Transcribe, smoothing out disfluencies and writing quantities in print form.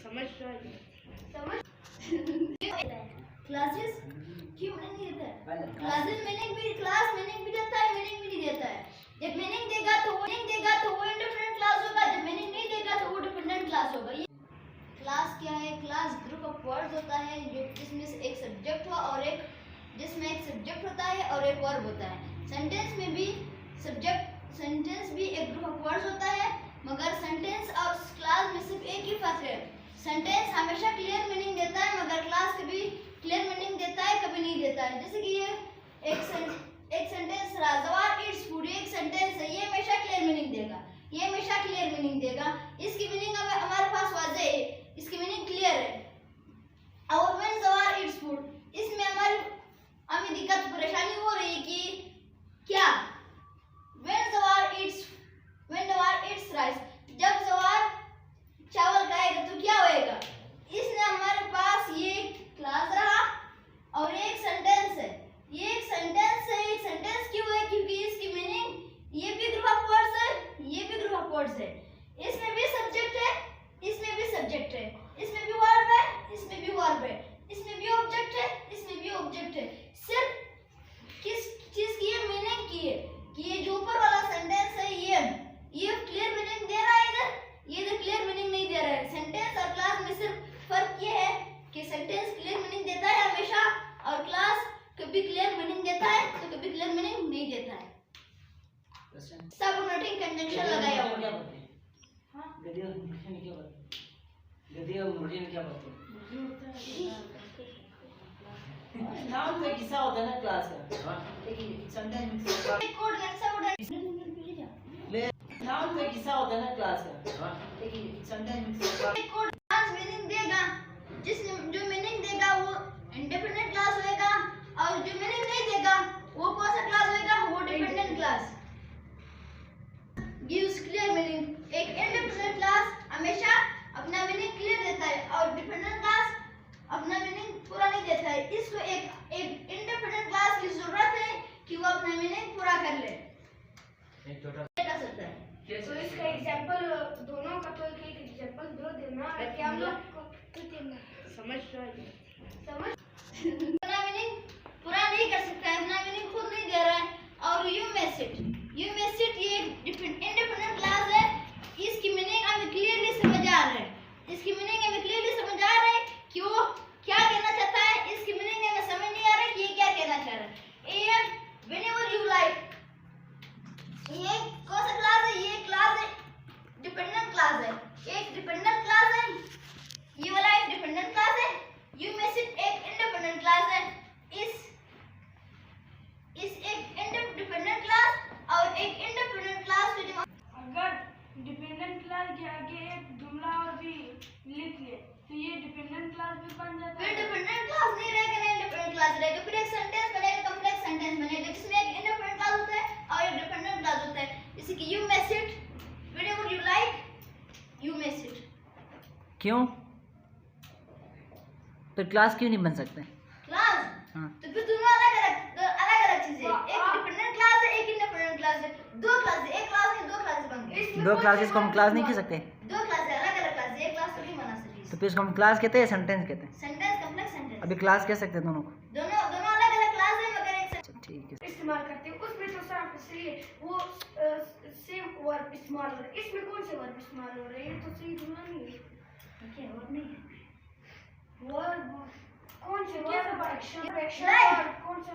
समझ समझ क्लासेस क्यों नहीं देता है? क्लासेस मीनिंग भी क्लास मीनिंग भी देता है, मीनिंग भी नहीं देता है। जब मीनिंग देगा तो वो इंडिपेंडेंट क्लास होगा, जब मीनिंग नहीं देगा तो वो डिपेंडेंट क्लास होगा। ये क्लास क्या है? क्लास ग्रुप ऑफ वर्ड्स होता है जो जिसमें से एक सब्जेक्ट हुआ और एक जिसमें एक सब्जेक्ट होता है और एक वर्ब होता है। सेंटेंस में भी सेंटेंस भी एक ग्रुप ऑफ वर्ड्स होता है, मगर सेंटेंस और क्लास में सिर्फ एक ही फर्क है। सेंटेंस हमेशा क्लियर मीनिंग देता है, मगर क्लास कभी क्लियर मीनिंग देता है, कभी नहीं देता है। जैसे कि ये एक सेंटेंस राजवार इट्स फूड, एक सेंटेंस है, ये हमेशा क्लियर मीनिंग देगा, ये हमेशा क्लियर मीनिंग देगा। इसकी मीनिंग हमारे पास वाज़ेह है, इसकी मीनिंग क्लियर है। और व्हेन जवार इट्स फूड, इसमें हमें दिक्कत परेशानी हो रही है कि क्या व्हेन जवार इट्स राइस, जब जवार चावल खाएगा तो क्या होएगा? इसने हमारे पास ये क्लास रहा और एक सेंटेंस है, ये एक सेंटेंस है। एक सेंटेंस क्यों है? क्योंकि इसकी मीनिंग ये भी ग्रुप ऑफ वर्ड्स है, ये भी ग्रुप ऑफ वर्ड्स है। इसमें भी सब्जेक्ट है, इसमें भी सब्जेक्ट है, इसमें भी वर्ब है, इसमें भी वर्ब है, इसमें भी ऑब्जेक्ट है, इसमें भी ऑब्जेक्ट है। सिर्फ किस चीज की ये मीनिंग की है कि ये जो ऊपर वाला सेंटेंस है ये क्लियर मीनिंग दे रहा है, ये तो क्लियर मीनिंग नहीं दे रहा है। सेंटेंस और क्लास में सिर्फ फर्क ये है कि सेंटेंस क्लियर मीनिंग देता है हमेशा और क्लास कभी क्लियर मीनिंग देता है तो कभी क्लियर मीनिंग नहीं देता है। सबऑर्डिनेटिंग कंजंक्शन लगाया हुआ है। हां, गद्य और मुर्गी में क्या बात है? गद्य और मुर्गी में क्या बात है? नाम में किस्सा होता है ना क्लास का। देखिए सेंटेंस कोड नेक्स्ट सबऑर्डिनेट ले नाम में किस्सा होता है ना क्लास का। देखिए सेंटेंस कोड क्लास मीनिंग देगा, जिसने जो मीनिंग देगा वो इंडिपेंडेंट क्लास होएगा और जो मीनिंग नहीं देगा वो कौन सा क्लास होएगा? वो dependent class. Gives clear meaning, एक इंडिपेंडेंट क्लास हमेशा अपना मीनिंग क्लियर देता है और डिपेंडेंट क्लास अपना मीनिंग पूरा नहीं देता है। इसको एक इंडिपेंडेंट क्लास की जरूरत है कि वो अपना मीनिंग पूरा कर ले। एक छोटा कर सकता है तो इसका एग्जांपल दोनों का, तो एक एग्जांपल दो देना ताकि हम लोग को समझ अपना मीनिंग पूरा नहीं कर सकता है, अपना मीनिंग खुद नहीं दे रहा है। और यू में सिट ये इंडिपेंडेंट क्लास है, इसकी मीनिंग हमें क्लियरली समझ आ रहा है, इसकी मीनिंग हमें क्लियरली समझ आ रहा है कि वो क्या कहना चाहता है। इसकी मीनिंग हमें समझ नहीं आ रहा है कि ये क्या कहना चाह रहा है। एंड व्हेनेवर यू लाइक, ये कौन सा क्लास है? ये क्लास है डिपेंडेंट क्लास है, एक डिपेंडेंट क्लास है, ये वाला एक डिपेंडेंट क्लास है। यू में सिट एक इंडिपेंडेंट क्लास है। इस एक इंडिपेंडेंट क्लास और एक इंडिपेंडेंट क्लास को जब अगर डिपेंडेंट क्लास के आगे एक जुमला और भी लिख ले तो ये डिपेंडेंट क्लास भी बन जाता फिर है। डिपेंडेंट क्लास नहीं रहेगा, ना इंडिपेंडेंट क्लास रहेगा। फिर एक सेंटेंस बनेगा, कॉम्प्लेक्स सेंटेंस बनेगा जिसमें एक इंडिपेंडेंट क्लास होता है और एक डिपेंडेंट क्लास होता है। जैसे कि you may sit whenever you like, you may sit. क्यों? तो क्लास क्यों नहीं बन सकते? क्लास हाँ। तो फिर दोनों अलग-अलग चीजें हैं। एक डिपेंडेंट क्लास है, एक इंडिपेंडेंट क्लास है। दो क्लास है, एक क्लास में दो क्लास बन गए। दो क्लासेस को हम क्लास नहीं कह सकते। दो क्लास है, अलग-अलग क्लास है, एक क्लास तो नहीं बना सकती। तो फिर इसको हम क्लास कहते हैं या सेंटेंस कहते हैं? Sentence complex sentence. अभी क्लास कह सकते हैं दोनों को। दोनों अलग-अलग क्लास है मगर एक अच्छा ठीक है। इस्तेमाल करते हैं उसमें तो साफ इसलिए वो सेम वर्ब इस्तेमाल हो रहा है। इसमें कौन से वर्ब इस्तेमाल हो रहे हैं? ये तो सही जुमला नहीं है। क्या वर्ब नहीं है? वर्ब कौन से? क्या एक्शन Right. कौन सा?